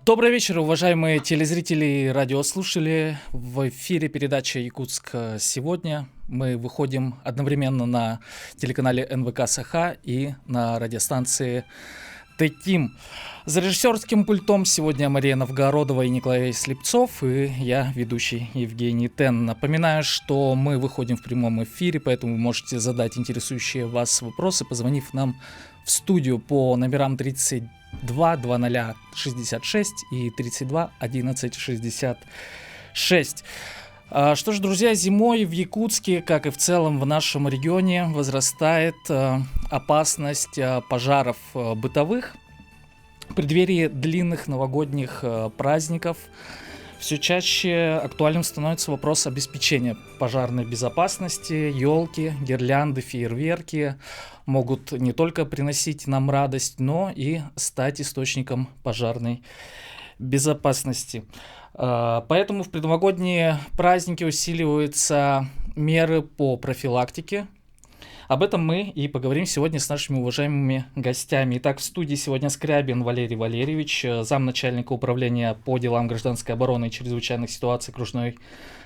Добрый вечер, уважаемые телезрители и радиослушатели. В эфире передача «Якутск сегодня». Мы выходим одновременно на телеканале НВК Саха и на радиостанции Т-Тим. За режиссерским пультом сегодня Мария Новгородова и Николай Слепцов, и я, ведущий Евгений Тен. Напоминаю, что мы выходим в прямом эфире, поэтому вы можете задать интересующие вас вопросы, позвонив нам в студию по номерам 32 00 66 и 32 11 66. Что ж, друзья, зимой в Якутске, как и в целом в нашем регионе, возрастает опасность пожаров бытовых. В преддверии длинных новогодних праздников все чаще актуальным становится вопрос обеспечения пожарной безопасности. Елки, гирлянды, фейерверки могут не только приносить нам радость, но и стать источником пожарной безопасности. Поэтому в предновогодние праздники усиливаются меры по профилактике. Об этом мы и поговорим сегодня с нашими уважаемыми гостями. Итак, в студии сегодня Скрябин Валерий Валерьевич, замначальника управления по делам гражданской обороны и чрезвычайных ситуаций окружной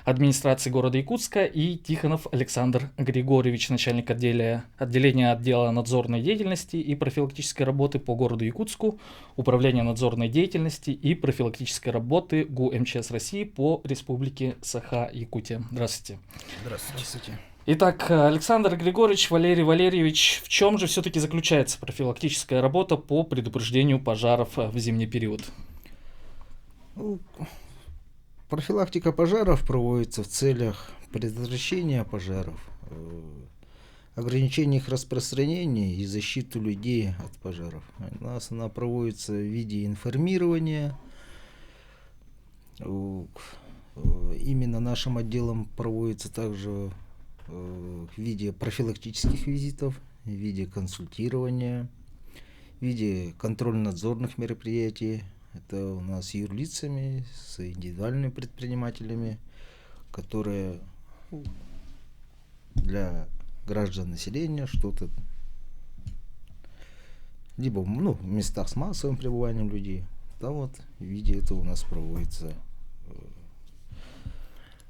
администрации города Якутска, и Тихонов Александр Григорьевич, начальник отделения отдела надзорной деятельности и профилактической работы по городу Якутску, управления надзорной деятельности и профилактической работы ГУ МЧС России по республике Саха-Якутия. Здравствуйте. Здравствуйте. Итак, Александр Григорьевич, Валерий Валерьевич, в чем же все-таки заключается профилактическая работа по предупреждению пожаров в зимний период? Профилактика пожаров проводится в целях предотвращения пожаров, ограничения их распространения и защиты людей от пожаров. У нас она проводится в виде информирования. Именно нашим отделом проводится также в виде профилактических визитов, в виде консультирования, в виде контрольно-надзорных мероприятий. Это у нас с юрлицами, с индивидуальными предпринимателями, которые для граждан населения что-то, либо в местах с массовым пребыванием людей. Да, вот в виде этого у нас проводится.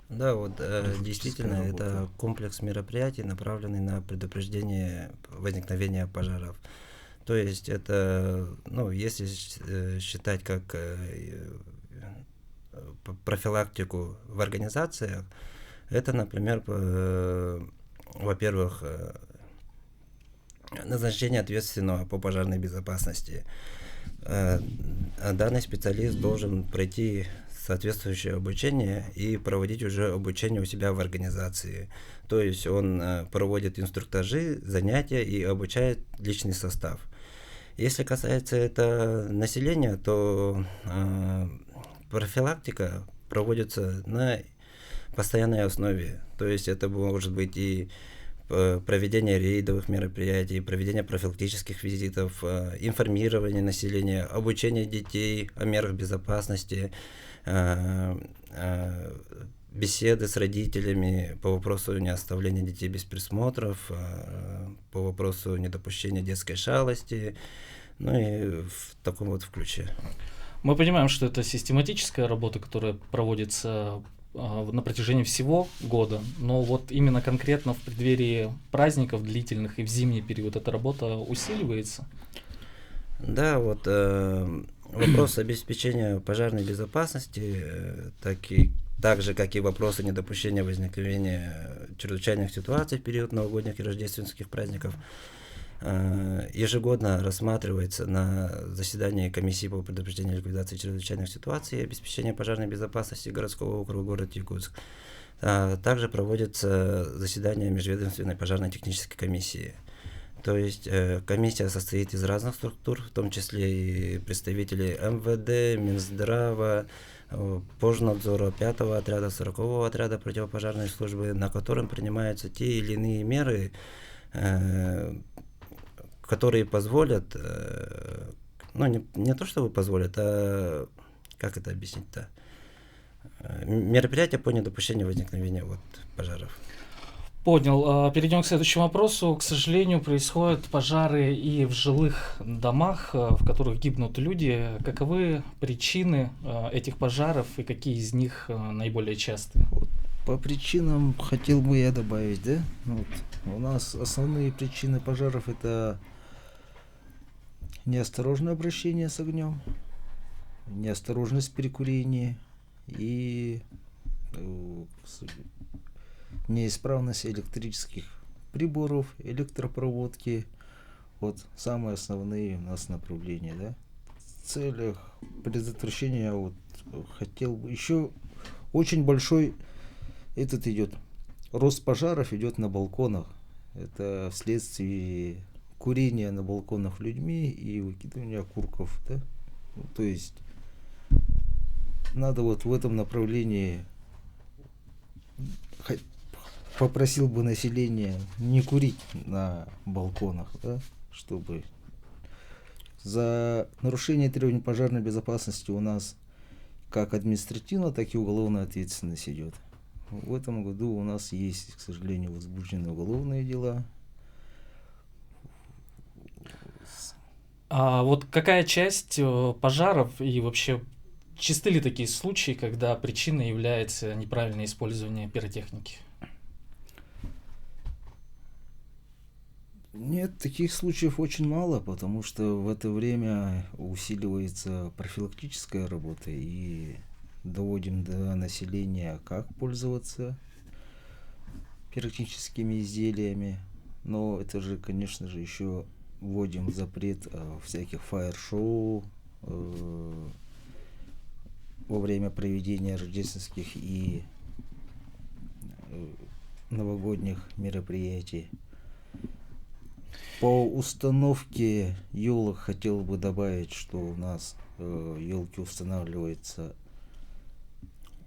Да, вот действительно, это комплекс мероприятий, направленный на предупреждение возникновения пожаров. То есть это, если считать как профилактику в организациях, это, например, во-первых, назначение ответственного по пожарной безопасности. Данный специалист должен пройти соответствующее обучение и проводить уже обучение у себя в организации. То есть он проводит инструктажи, занятия и обучает личный состав. Если касается это населения, то профилактика проводится на постоянной основе. То есть это может быть и проведение рейдовых мероприятий, проведение профилактических визитов, информирование населения, обучение детей о мерах безопасности, беседы с родителями по вопросу неоставления детей без присмотров, по вопросу недопущения детской шалости, и в таком вот ключе. Мы понимаем, что это систематическая работа, которая проводится на протяжении всего года, но вот именно конкретно в преддверии праздников длительных и в зимний период эта работа усиливается? Да, вот вопрос обеспечения пожарной безопасности, так же, как и вопросы недопущения возникновения чрезвычайных ситуаций в период новогодних и рождественских праздников, ежегодно рассматривается на заседании комиссии по предупреждению и ликвидации чрезвычайных ситуаций и обеспечению пожарной безопасности городского округа города Якутск. Также проводится заседание межведомственной пожарно-технической комиссии. То есть комиссия состоит из разных структур, в том числе и представителей МВД, Минздрава, Пожнадзора, 5-го отряда, 40-го отряда противопожарной службы, на котором принимаются те или иные меры, которые позволят, не то чтобы позволят, а как это объяснить-то? Мероприятия по недопущению возникновения пожаров. Понял. Перейдем к следующему вопросу. К сожалению, происходят пожары и в жилых домах, в которых гибнут люди. Каковы причины этих пожаров и какие из них наиболее частые? По причинам хотел бы я добавить, да? Вот. У нас основные причины пожаров — это неосторожное обращение с огнем, неосторожность при курении и неисправность электрических приборов, электропроводки. Вот самые основные у нас направления, да? В целях предотвращения вот хотел бы еще очень большой идет рост пожаров идет на балконах. Это вследствие курения на балконах людьми и выкидывания окурков, да? Ну, то есть надо вот в этом направлении, попросил бы население не курить на балконах, да, чтобы за нарушение требований пожарной безопасности у нас как административная, так и уголовная ответственность идет. В этом году у нас есть, к сожалению, возбуждены уголовные дела. А вот какая часть пожаров и вообще часты ли такие случаи, когда причиной является неправильное использование пиротехники? Нет, таких случаев очень мало, потому что в это время усиливается профилактическая работа и доводим до населения, как пользоваться пиротехническими изделиями. Но это же, конечно же, еще вводим запрет всяких фаер-шоу во время проведения рождественских и новогодних мероприятий. По установке елок хотел бы добавить, что у нас елки устанавливаются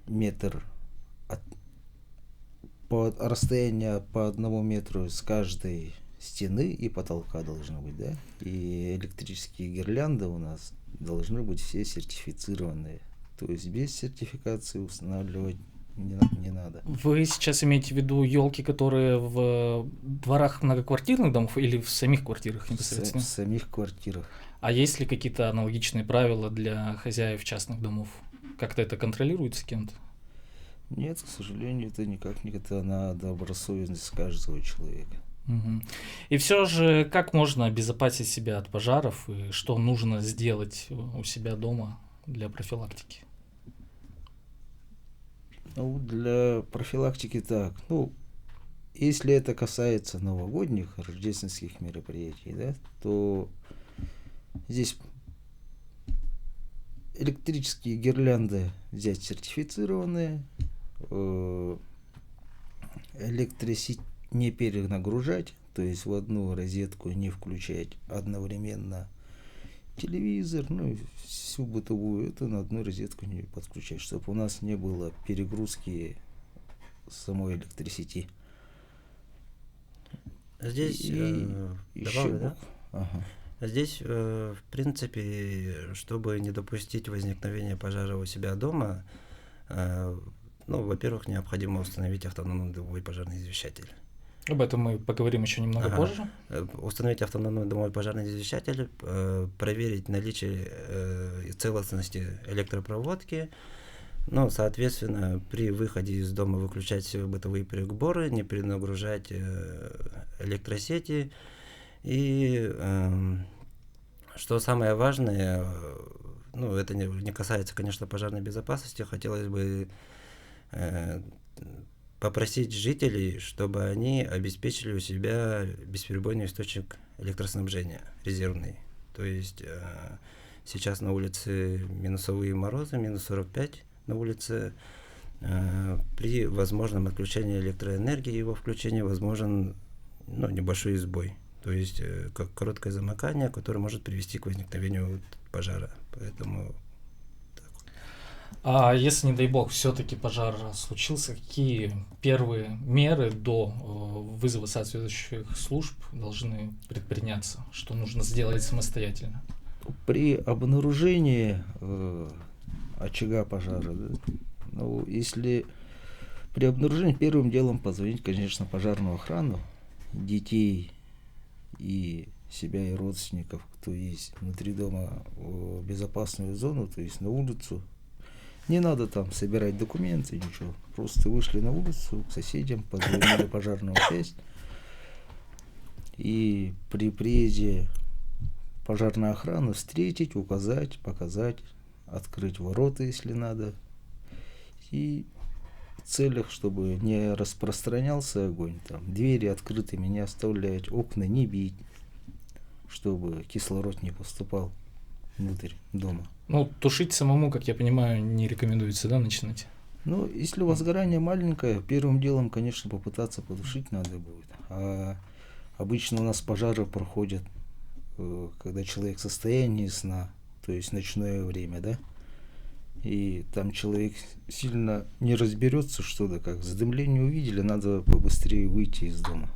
метр по расстоянию по 1 метру с каждой стены и потолка должно быть, да? И электрические гирлянды у нас должны быть все сертифицированные. То есть без сертификации устанавливать не надо. Вы сейчас имеете в виду елки, которые в дворах многоквартирных домов или в самих квартирах непосредственно? В самих квартирах. А есть ли какие-то аналогичные правила для хозяев частных домов? Как-то это контролируется кем-то? Нет, к сожалению, это никак не, это на добросовестность каждого человека. Угу. И все же, как можно обезопасить себя от пожаров и что нужно сделать у себя дома для профилактики? Ну, для профилактики так. Ну, если это касается новогодних, рождественских мероприятий, да, то здесь электрические гирлянды взять сертифицированные, электросеть не перенагружать, то есть в одну розетку не включать одновременно телевизор, ну и всю бытовую, это на одну розетку не подключать, чтобы у нас не было перегрузки самой электросети. Здесь добавлю, да? Ага. Здесь, в принципе, чтобы не допустить возникновения пожара у себя дома, ну, во-первых, необходимо установить автономный дымовой пожарный извещатель. Об этом мы поговорим еще немного позже. Установить автономный дымовой пожарный извещатель, проверить наличие и целостности электропроводки, ну, соответственно, при выходе из дома выключать все бытовые приборы, не перенагружать электросети. И что самое важное, ну, это не касается, конечно, пожарной безопасности, хотелось бы попросить жителей, чтобы они обеспечили у себя бесперебойный источник электроснабжения, резервный. То есть сейчас на улице минусовые морозы, минус 45 на улице. При возможном отключении электроэнергии, его включении возможен, ну, небольшой сбой. То есть как короткое замыкание, которое может привести к возникновению пожара. Поэтому А если, не дай бог, все-таки пожар случился, какие первые меры до вызова соответствующих служб должны предприняться? Что нужно сделать самостоятельно? При обнаружении очага пожара, да, ну, если При обнаружении первым делом позвонить, конечно, пожарную охрану, детей и себя и родственников, кто есть внутри дома, в безопасную зону, то есть на улицу. Не надо там собирать документы, ничего. Просто вышли на улицу к соседям, позвонили в пожарную часть. И при приезде пожарной охраны встретить, указать, показать, открыть ворота, если надо. И в целях, чтобы не распространялся огонь, там, двери открытыми не оставлять, окна не бить, чтобы кислород не поступал внутрь дома. Ну, тушить самому, как я понимаю, не рекомендуется, да, начинать? Ну, если возгорание маленькое, первым делом, конечно, попытаться потушить надо будет. А обычно у нас пожары проходят, когда человек в состоянии сна, то есть ночное время, да? И там человек сильно не разберется, что да как. Задымление увидели, надо побыстрее выйти из дома.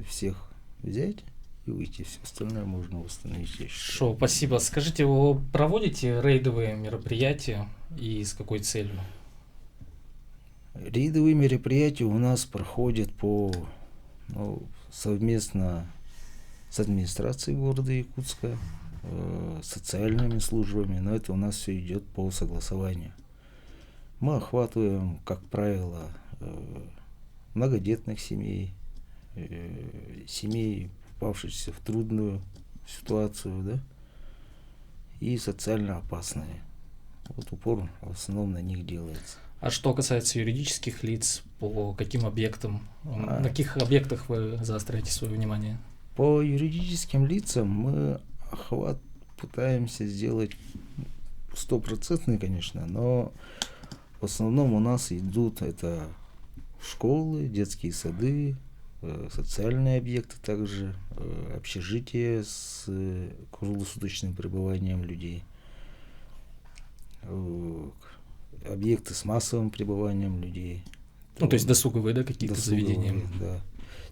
Всех взять и выйти, все остальное можно восстановить. Хорошо, спасибо. Скажите, вы проводите рейдовые мероприятия и с какой целью? Рейдовые мероприятия у нас проходят совместно с администрацией города Якутска, социальными службами, но это у нас все идет по согласованию. Мы охватываем, как правило, многодетных семей, семей, попавшихся в трудную ситуацию, да, и социально опасные. Вот упор в основном на них делается. А что касается юридических лиц, по каким объектам, на каких объектах вы заостряете свое внимание? По юридическим лицам мы охват пытаемся сделать 100%, конечно, но в основном у нас идут это школы, детские сады, социальные объекты, также общежития с круглосуточным пребыванием людей, объекты с массовым пребыванием людей. Ну, то есть досуговые, да, какие-то заведения? Да.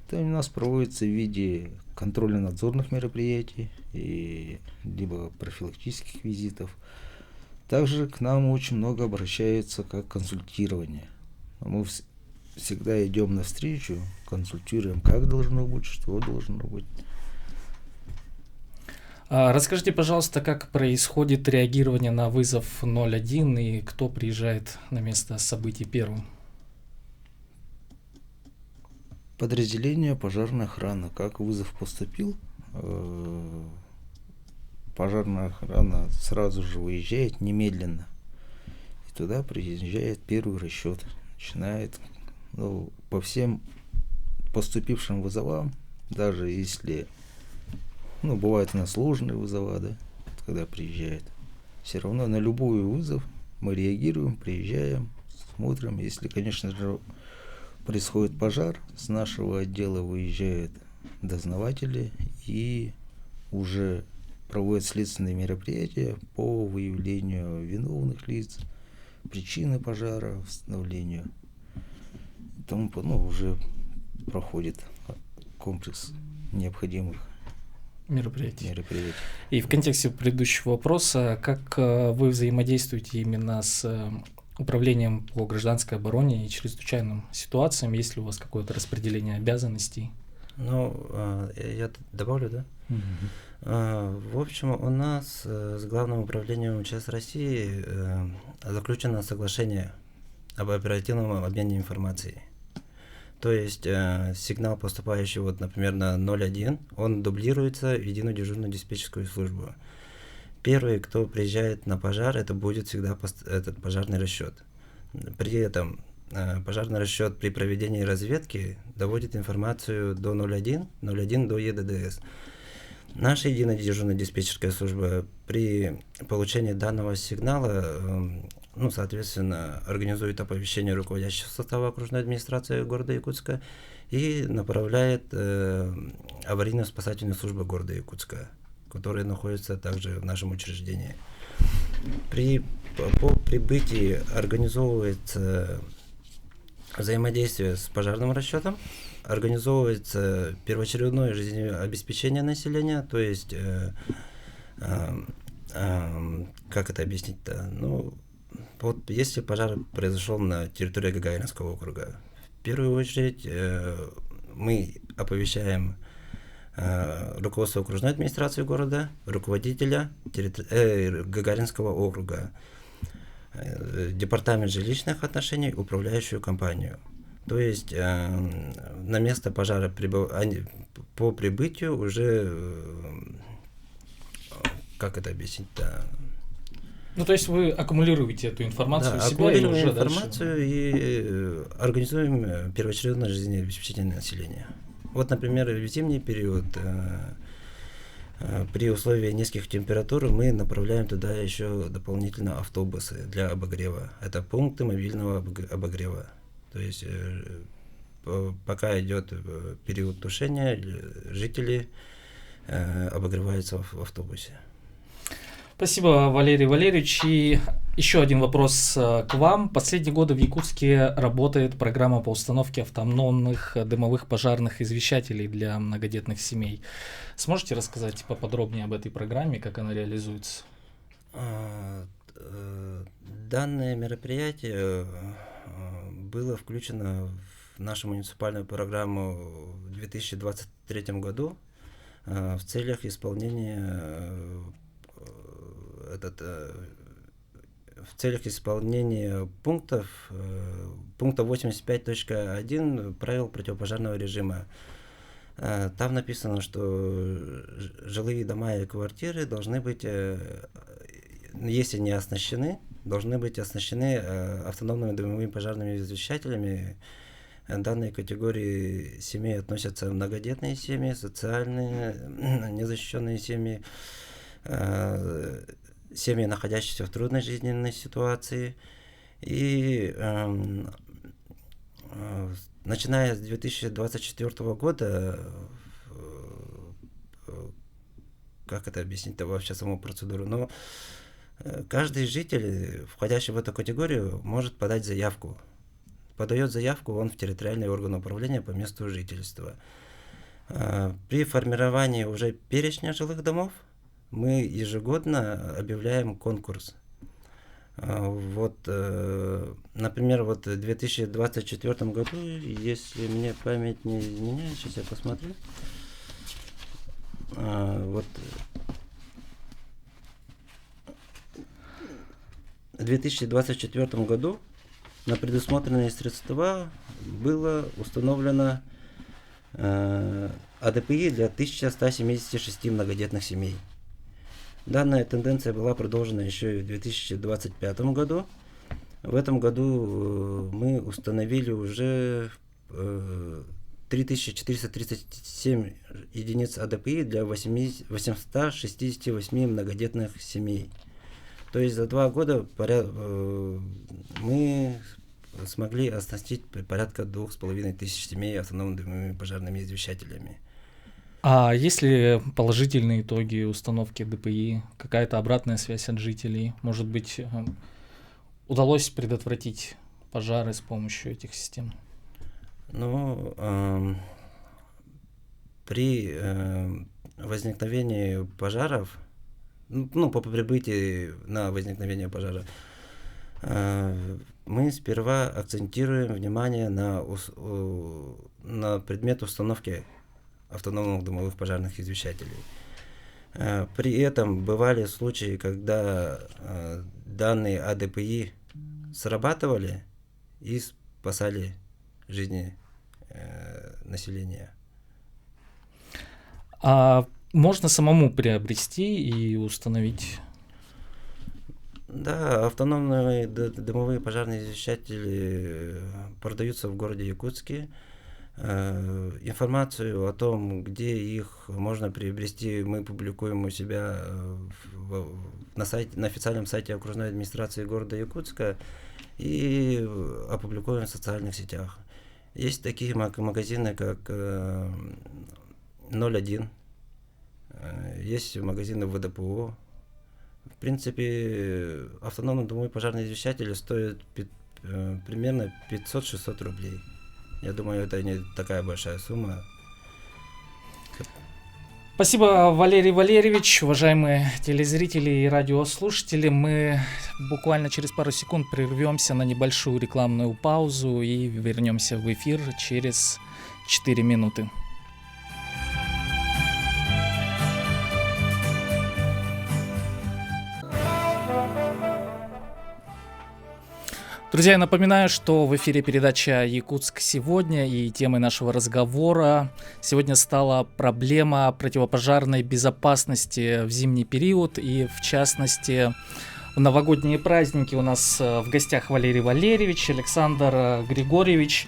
Это у нас проводится в виде контрольно-надзорных мероприятий и либо профилактических визитов. Также к нам очень много обращаются как консультирование. Мы всегда идем навстречу, консультируем, как должно быть, что должно быть. Расскажите, пожалуйста, как происходит реагирование на вызов 01 и кто приезжает на место событий первым? Подразделение пожарной охраны. Как вызов поступил, пожарная охрана сразу же выезжает немедленно. И туда приезжает первый расчет. Начинает по всем поступившим вызовам, даже если бывают у нас сложные вызова, да, когда приезжает, все равно на любой вызов мы реагируем, приезжаем, смотрим. Если, конечно же, происходит пожар, с нашего отдела выезжают дознаватели и уже проводят следственные мероприятия по выявлению виновных лиц, причины пожара, восстановлению. Тому уже проходит комплекс необходимых мероприятий. И в контексте предыдущего вопроса, как вы взаимодействуете именно с управлением по гражданской обороне и чрезвычайным ситуациям? Есть ли у вас какое-то распределение обязанностей? Я добавлю, да? В общем, у нас с Главным управлением МЧС России заключено соглашение об оперативном обмене информацией. То есть сигнал, поступающий, например, на 01, он дублируется в единую дежурную диспетчерскую службу. Первый, кто приезжает на пожар, это будет всегда этот пожарный расчет. При этом пожарный расчет при проведении разведки доводит информацию до 01 до ЕДДС. Наша единая дежурная диспетчерская служба при получении данного сигнала, соответственно, организует оповещение руководящего состава окружной администрации города Якутска и направляет аварийно-спасательную службу города Якутска, которые находятся также в нашем учреждении. По прибытии организовывается взаимодействие с пожарным расчетом, организовывается первоочередное жизнеобеспечение населения, то есть, как это объяснить-то, Если пожар произошел на территории Гагаринского округа, в первую очередь мы оповещаем руководство окружной администрации города, руководителя Гагаринского округа, департамент жилищных отношений, управляющую компанию. То есть на место пожара по прибытию уже, как это объяснить-то? Ну, то есть вы аккумулируете эту информацию Да, у себя и аккумулируем уже информацию дальше... и организуем первоочередное жизнеобеспечение населения. Вот, например, в зимний период при условии низких температур мы направляем туда еще дополнительно автобусы для обогрева. Это пункты мобильного обогрева. То есть пока идет период тушения, жители обогреваются в автобусе. Спасибо, Валерий Валерьевич. И еще один вопрос к вам. Последние годы в Якутске работает программа по установке автономных дымовых пожарных извещателей для многодетных семей. Сможете рассказать поподробнее об этой программе, как она реализуется? Данное мероприятие было включено в нашу муниципальную программу в 2023 году в целях исполнения пункта 85.1 правил противопожарного режима. Там написано, что жилые дома и квартиры должны быть, если не оснащены, должны быть оснащены автономными дымовыми пожарными извещателями. Данной категории семей относятся многодетные семьи, социальные незащищенные семьи, семьи, находящиеся в трудной жизненной ситуации. И начиная с 2024 года, как это объяснить-то вообще саму процедуру, но каждый житель, входящий в эту категорию, может подать заявку. Подает заявку он в территориальный орган управления по месту жительства. При формировании уже перечня жилых домов мы ежегодно объявляем конкурс. Вот, например, вот в 2024 году, если мне память не изменяет, сейчас я посмотрю. Вот в 2024 году на предусмотренные средства было установлено АДПИ для 1176 многодетных семей. Данная тенденция была продолжена еще и в 2025 году. В этом году мы установили уже 3437 единиц АДПИ для 868 многодетных семей. То есть за 2 года мы смогли оснастить порядка 2500 семей автономными пожарными извещателями. А есть ли положительные итоги установки ДПИ, какая-то обратная связь от жителей? Может быть, удалось предотвратить пожары с помощью этих систем? Ну, при возникновении пожаров, ну, по прибытии на возникновение пожара, мы сперва акцентируем внимание на предмет установки автономных дымовых пожарных извещателей. При этом бывали случаи, когда данные АДПИ срабатывали и спасали жизни населения. А можно самому приобрести и установить? Да, автономные дымовые пожарные извещатели продаются в городе Якутске. Информацию о том, где их можно приобрести, мы публикуем у себя на официальном сайте окружной администрации города Якутска и опубликуем в социальных сетях. Есть такие магазины, как 01, есть магазины ВДПО. В принципе, автономный дымовой пожарный извещатель стоит примерно 500-600 рублей. Я думаю, это не такая большая сумма. Спасибо, Валерий Валерьевич, уважаемые телезрители и радиослушатели. Мы буквально через пару секунд прервемся на небольшую рекламную паузу и вернемся в эфир через 4 минуты. Друзья, я напоминаю, что в эфире передача «Якутск сегодня», и темой нашего разговора сегодня стала проблема противопожарной безопасности в зимний период, и в частности в новогодние праздники. У нас в гостях Валерий Валерьевич, Александр Григорьевич.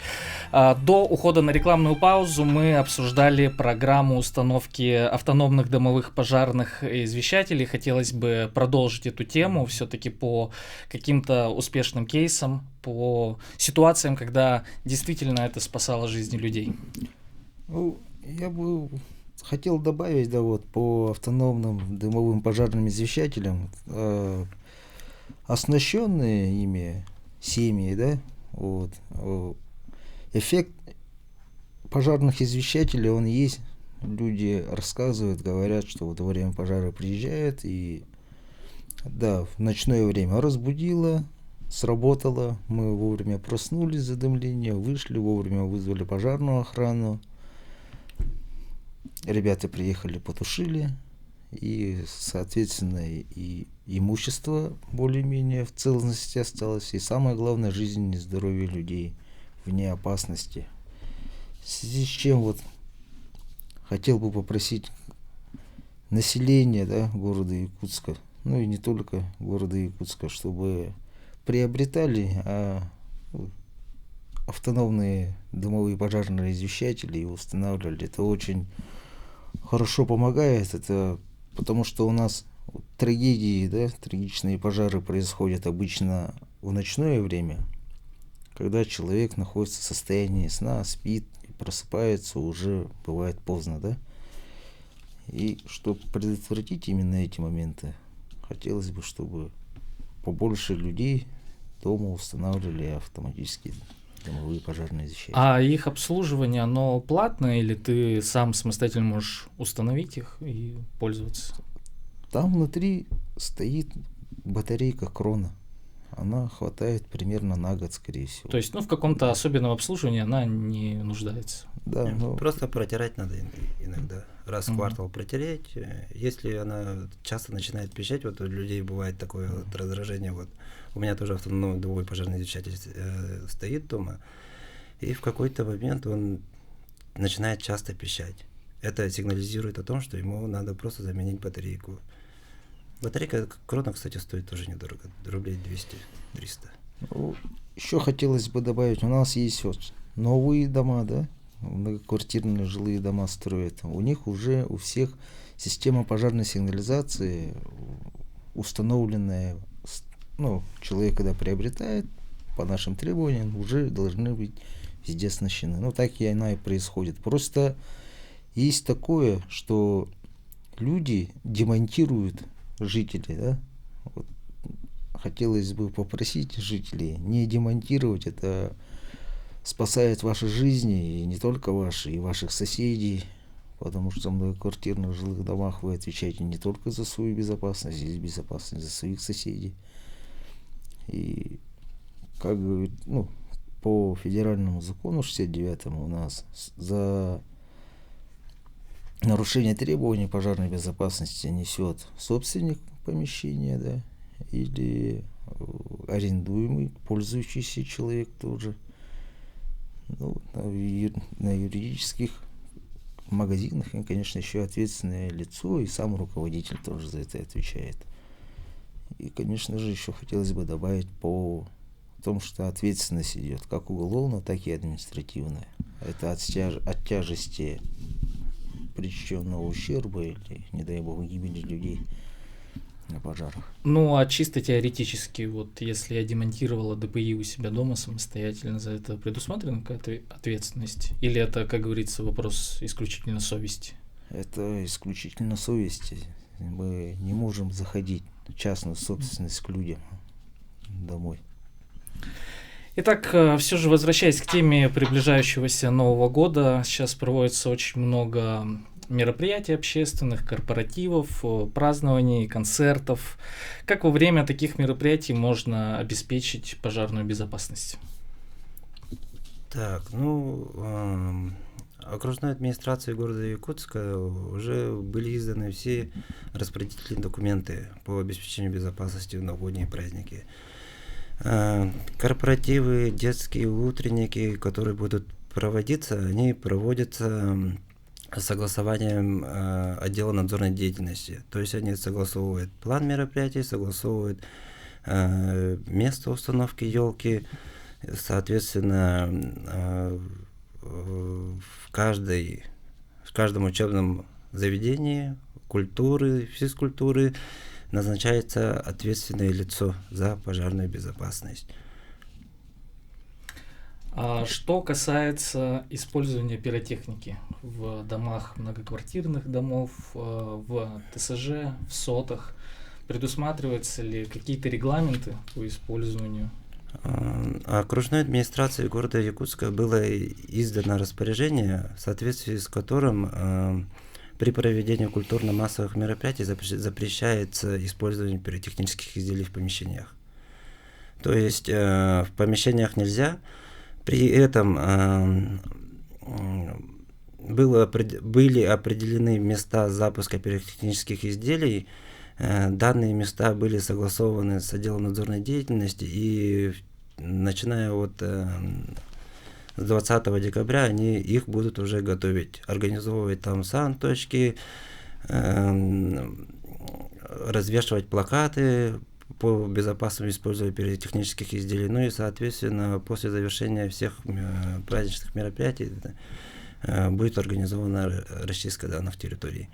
До ухода на рекламную паузу мы обсуждали программу установки автономных домовых пожарных извещателей. Хотелось бы продолжить эту тему все-таки по каким-то успешным кейсам, по ситуациям, когда действительно это спасало жизни людей. Ну, я бы хотел добавить, да, вот по автономным дымовым пожарным извещателям, оснащенные ими семьи, да, вот, эффект пожарных извещателей, он есть. Люди рассказывают, говорят, что вот во время пожара приезжает и, да, в ночное время разбудило, сработало, мы вовремя проснулись, задымление, вышли, вовремя вызвали пожарную охрану. Ребята приехали, потушили, и, соответственно, и имущество более-менее в целостности осталось, и самое главное, жизнь и здоровье людей вне опасности. В связи с чем вот хотел бы попросить население, да, города Якутска, ну и не только города Якутска, чтобы приобретали автономные дымовые пожарные извещатели и устанавливали. Это очень хорошо помогает, это потому что у нас трагедии, да, трагичные пожары происходят обычно в ночное время, когда человек находится в состоянии сна, спит и просыпается, уже бывает поздно, да. И чтобы предотвратить именно эти моменты, хотелось бы, чтобы побольше людей дома устанавливали автоматические дымовые пожарные извещатели. А их обслуживание, оно платное, или ты сам самостоятельно можешь установить их и пользоваться? Там внутри стоит батарейка Крона. Она хватает примерно на год, скорее всего. То есть, в каком-то особенном обслуживании она не нуждается. Да, Просто протирать надо иногда. Раз в квартал протереть. Если она часто начинает пищать, вот у людей бывает такое вот раздражение. Вот у меня тоже автономный дымовой пожарный извещатель стоит дома, и в какой-то момент он начинает часто пищать. Это сигнализирует о том, что ему надо просто заменить батарейку. Батарейка Крона, кстати, стоит тоже недорого, рублей 200-300. Еще хотелось бы добавить, у нас есть вот новые дома, да, многоквартирные жилые дома строят. У них уже у всех система пожарной сигнализации установленная. Ну, человек, когда приобретает, по нашим требованиям, уже должны быть везде оснащены. Ну, так и она и происходит. Просто есть такое, что люди демонтируют жителей, да. Вот. Хотелось бы попросить жителей не демонтировать, это спасает ваши жизни, и не только ваши, и ваших соседей, потому что в многоквартирных жилых домах вы отвечаете не только за свою безопасность, и безопасность за своих соседей. И, как говорит, по федеральному закону 69-му у нас за нарушение требований пожарной безопасности несет собственник помещения, да, или арендуемый, пользующийся человек тоже. На юридических магазинах, и, конечно, еще ответственное лицо, и сам руководитель тоже за это отвечает. И, конечно же, еще хотелось бы добавить по том, что ответственность идет как уголовная, так и административная. Это от тяжести причиненного ущерба или, не дай бог, гибели людей на пожарах. А чисто теоретически, вот если я демонтировала ДПИ у себя дома самостоятельно, за это предусмотрена какая-то ответственность? Или это, как говорится, вопрос исключительно совести? Это исключительно совести. Мы не можем заходить в частную собственность к людям домой. Итак, все же возвращаясь к теме приближающегося Нового года, сейчас проводится очень много мероприятий общественных, корпоративов, празднований, концертов. Как во время таких мероприятий можно обеспечить пожарную безопасность? Так, ну, окружной администрацией города Якутска уже были изданы все распорядительные документы по обеспечению безопасности в новогодние праздники. Корпоративы, детские утренники, которые будут проводиться, они проводятся с согласованием отдела надзорной деятельности. То есть они согласовывают план мероприятий, согласовывают место установки елки, соответственно, в каждом учебном заведении культуры, физкультуры назначается ответственное лицо за пожарную безопасность. А что касается использования пиротехники в домах многоквартирных домов, в ТСЖ, в СОТах, предусматриваются ли какие-то регламенты по использованию? Окружной администрацией города Якутска было издано распоряжение, в соответствии с которым при проведении культурно-массовых мероприятий запрещается использование пиротехнических изделий в помещениях. То есть в помещениях нельзя. При этом были определены места запуска пиротехнических изделий. Данные места были согласованы с отделом надзорной деятельности, и начиная от с 20 декабря они их будут уже готовить, организовывать там сан-точки, развешивать плакаты по безопасному использованию пиротехнических изделий. Ну и, соответственно, после завершения всех праздничных мероприятий будет организована расчистка данных территорий.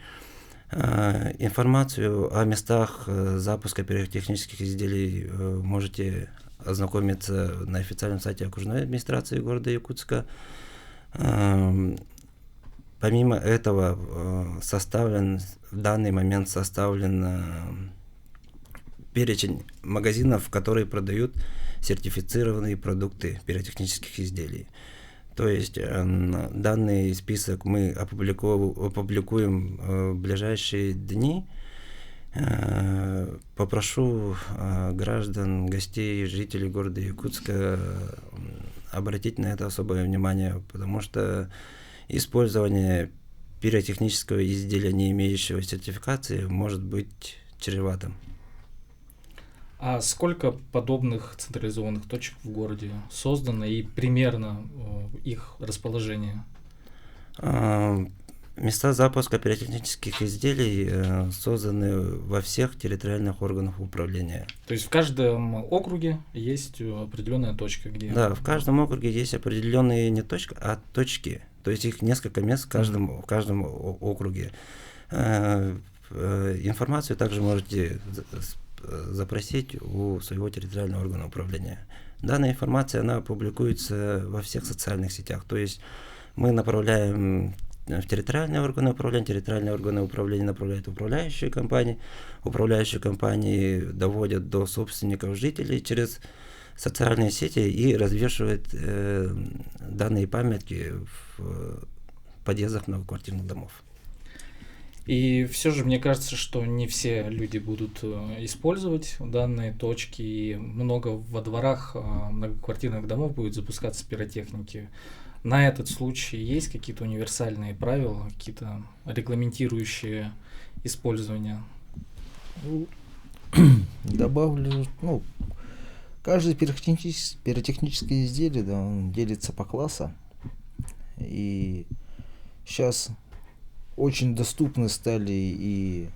Информацию о местах запуска пиротехнических изделий можете ознакомиться на официальном сайте окружной администрации города Якутска. Помимо этого в данный момент составлен перечень магазинов, которые продают сертифицированные продукты пиротехнических изделий. То есть данный список мы опубликуем в ближайшие дни. Попрошу граждан, гостей, жителей города Якутска обратить на это особое внимание, потому что использование пиротехнического изделия, не имеющего сертификации, может быть чреватым. А сколько подобных централизованных точек в городе создано и примерно их расположение? Места запуска пиротехнических изделий созданы во всех территориальных органах управления. То есть в каждом округе есть определенная точка, где... Да, в каждом округе есть определенные не точки, а точки. То есть их несколько мест в каждом округе. Информацию также можете запросить у своего территориального органа управления. Данная информация, она публикуется во всех социальных сетях. То есть мы направляем в территориальные органы управления направляют управляющие компании доводят до собственников жителей через социальные сети и развешивают данные памятки в подъездах многоквартирных домов. И все же мне кажется, что не все люди будут использовать данные точки, и много во дворах многоквартирных домов будет запускаться пиротехники. На этот случай есть какие-то универсальные правила, какие-то регламентирующие использование? Добавлю, каждое пиротехническое изделие, да, он делится по классам. И сейчас очень доступны стали и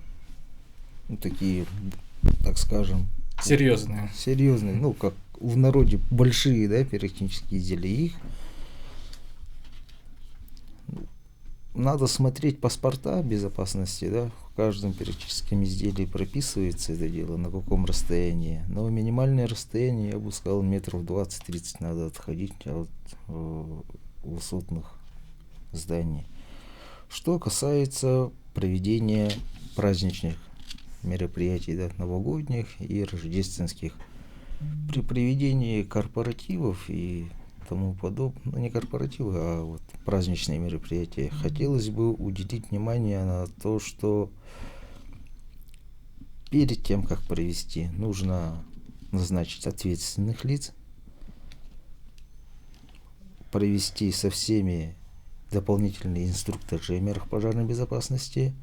такие, так скажем, серьезные, как в народе большие, да, пиротехнические изделия. Их надо смотреть паспорта безопасности, да, в каждом пиротехническом изделии прописывается это дело, на каком расстоянии. Но минимальное расстояние, я бы сказал, метров 20-30 надо отходить от высотных зданий. Что касается проведения праздничных мероприятий, да, новогодних и рождественских, при проведении корпоративов и тому подобное, ну, не корпоративы, а вот праздничные мероприятия, хотелось бы уделить внимание на то, что перед тем, как провести, нужно назначить ответственных лиц, провести со всеми дополнительные инструктажи о мерах пожарной безопасности,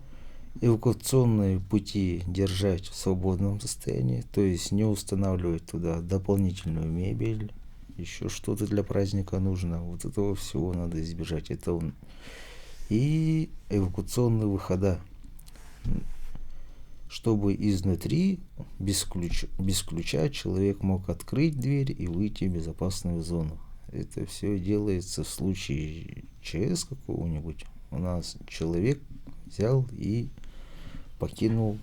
эвакуационные пути держать в свободном состоянии, то есть не устанавливать туда дополнительную мебель, еще что-то для праздника нужно. Вот этого всего надо избежать. И эвакуационные выхода, чтобы изнутри без ключа человек мог открыть дверь и выйти в безопасную зону. Это все делается в случае ЧС какого-нибудь. У нас человек взял и покинул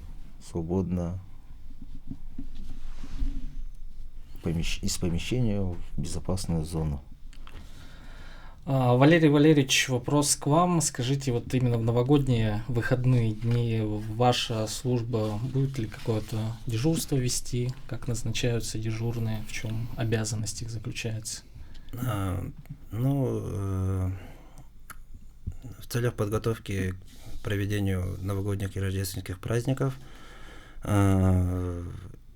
свободно из помещения в безопасную зону. Валерий Валерьевич, вопрос к вам. Скажите, вот именно в новогодние выходные дни ваша служба будет ли какое-то дежурство вести? Как назначаются дежурные? В чем обязанность их заключается? В целях подготовки к проведению новогодних и рождественских праздников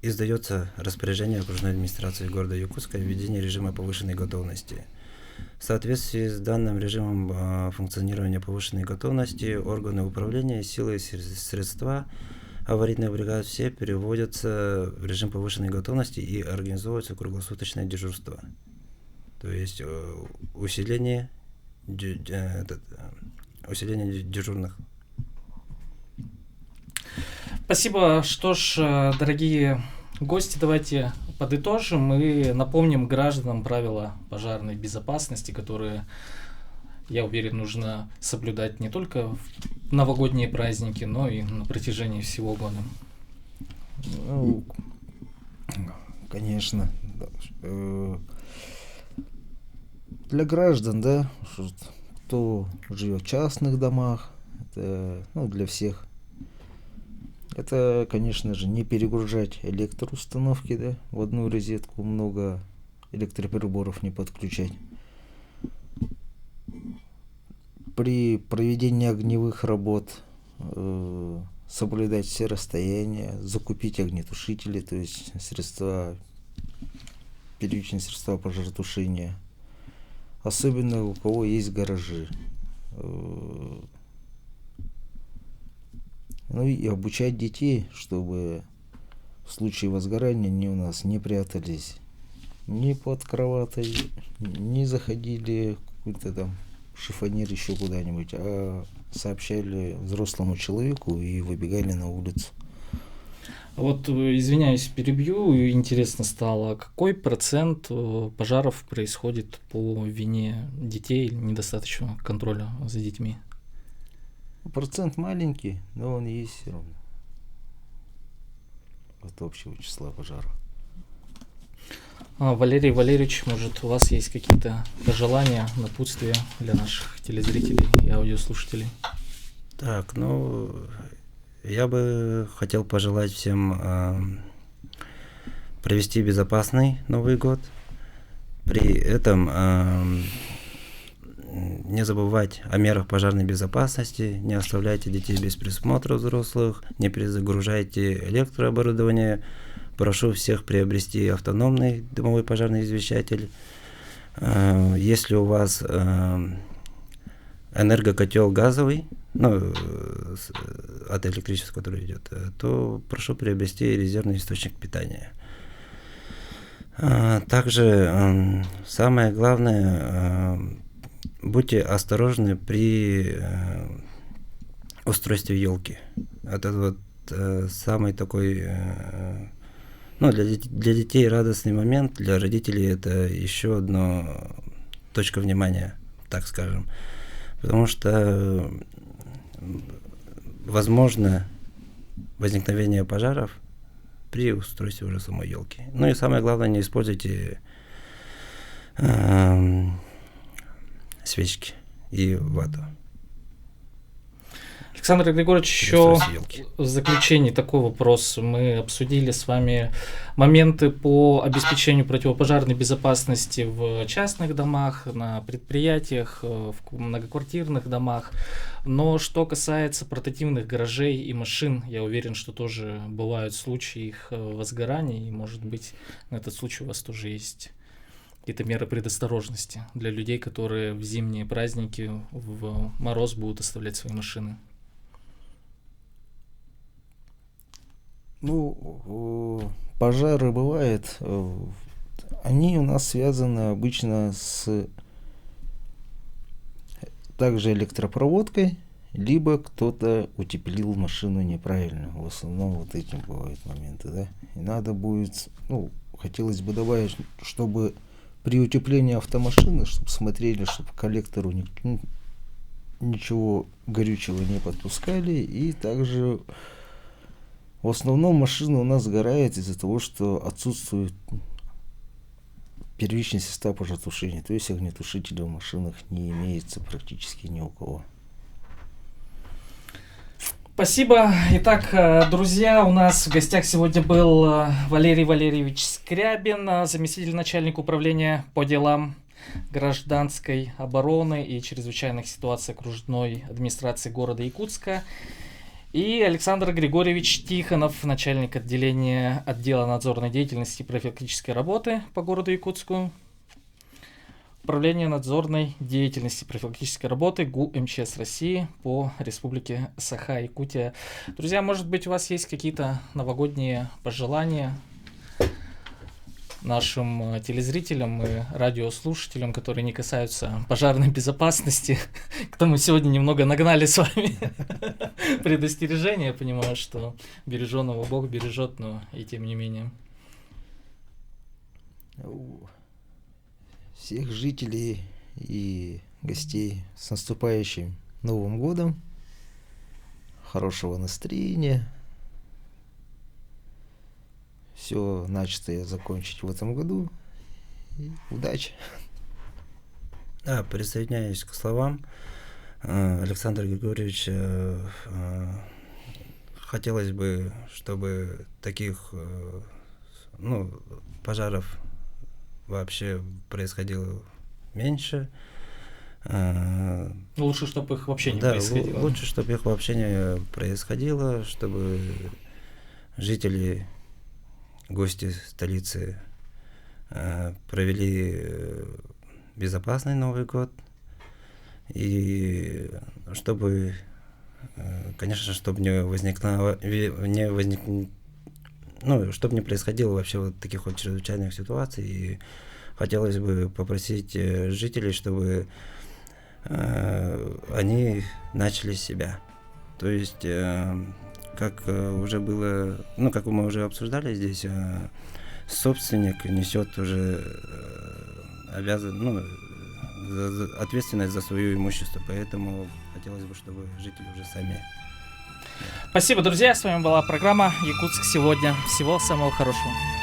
издается распоряжение окружной администрации города Якутска о введении режима повышенной готовности. В соответствии с данным режимом функционирования повышенной готовности органы управления, силы и средства аварийных бригад все переводятся в режим повышенной готовности и организовывается круглосуточное дежурство. То есть усиление дежурных. Спасибо. Что ж, дорогие гости, давайте подытожим и напомним гражданам правила пожарной безопасности, которые, я уверен, нужно соблюдать не только в новогодние праздники, но и на протяжении всего года. Ну, конечно. Для граждан, да, кто живет в частных домах, это, для всех. Это, конечно же, не перегружать электроустановки, да, в одну розетку много электроприборов не подключать. При проведении огневых работ соблюдать все расстояния, закупить огнетушители, то есть первичные средства пожаротушения. Особенно у кого есть гаражи. Ну и обучать детей, чтобы в случае возгорания они у нас не прятались ни под кроватой, не заходили в какой-то там шифонер еще куда-нибудь, а сообщали взрослому человеку и выбегали на улицу. Вот, извиняюсь, перебью, интересно стало, какой процент пожаров происходит по вине детей или недостаточного контроля за детьми? Процент маленький, но он есть все равно от общего числа пожаров. Валерий Валерьевич, может, у вас есть какие-то пожелания, напутствия для наших телезрителей и аудиослушателей? Так, я бы хотел пожелать всем провести безопасный Новый год. При этом не забывать о мерах пожарной безопасности, не оставляйте детей без присмотра взрослых, не перезагружайте электрооборудование. Прошу всех приобрести автономный дымовой пожарный извещатель. Если у вас энергокотел газовый, от электричества, который идет, то прошу приобрести резервный источник питания. Также самое главное, будьте осторожны при устройстве елки. Это самый такой, для детей радостный момент, для родителей это еще одна точка внимания, так скажем. Потому что возможно возникновение пожаров при устройстве уже самой елки. И самое главное, не используйте свечки и вату. Александр Григорьевич, еще в заключении такой вопрос. Мы обсудили с вами моменты по обеспечению противопожарной безопасности в частных домах, на предприятиях, в многоквартирных домах. Но что касается портативных гаражей и машин, я уверен, что тоже бывают случаи их возгорания, и, может быть, на этот случай у вас тоже есть какие-то меры предосторожности для людей, которые в зимние праздники, в мороз будут оставлять свои машины. Ну, пожары бывают. Они у нас связаны обычно с также электропроводкой, либо кто-то утеплил машину неправильно. В основном вот этим бывают моменты, да. И надо будет, хотелось бы добавить, чтобы при утеплении автомашины, чтобы смотрели, чтобы к коллектору ничего горючего не подпускали, и также в основном машина у нас сгорает из-за того, что отсутствует первичный состав пожаротушения, то есть огнетушителя в машинах не имеется практически ни у кого. Спасибо. Итак, друзья, у нас в гостях сегодня был Валерий Валерьевич Скрябин, заместитель начальника управления по делам гражданской обороны и чрезвычайных ситуаций окружной администрации города Якутска, и Александр Григорьевич Тихонов, начальник отдела надзорной деятельности и профилактической работы по городу Якутску, Управление надзорной деятельности и профилактической работы ГУ МЧС России по Республике Саха-Якутия. Друзья, может быть, у вас есть какие-то новогодние пожелания нашим телезрителям и радиослушателям, которые не касаются пожарной безопасности? Кто мы сегодня немного нагнали с вами предостережение. Я понимаю, что береженого Бог бережет, но и тем не менее. Всех жителей и гостей с наступающим Новым годом, хорошего настроения, все начатое закончить в этом году, и удачи. Да, присоединяюсь к словам Александра Григорьевича. Хотелось бы, чтобы таких пожаров вообще происходило меньше. Лучше, чтобы их вообще не происходило. Лучше, чтобы их вообще не происходило, чтобы жители, гости столицы провели безопасный Новый год. И чтобы, конечно, чтобы чтобы не происходило вообще вот таких вот чрезвычайных ситуаций. И хотелось бы попросить жителей, чтобы они начали с себя. То есть, как уже было, как мы уже обсуждали здесь, собственник несет уже ответственность за свое имущество. Поэтому хотелось бы, чтобы жители уже сами. Спасибо, друзья. С вами была программа «Якутск сегодня». Всего самого хорошего.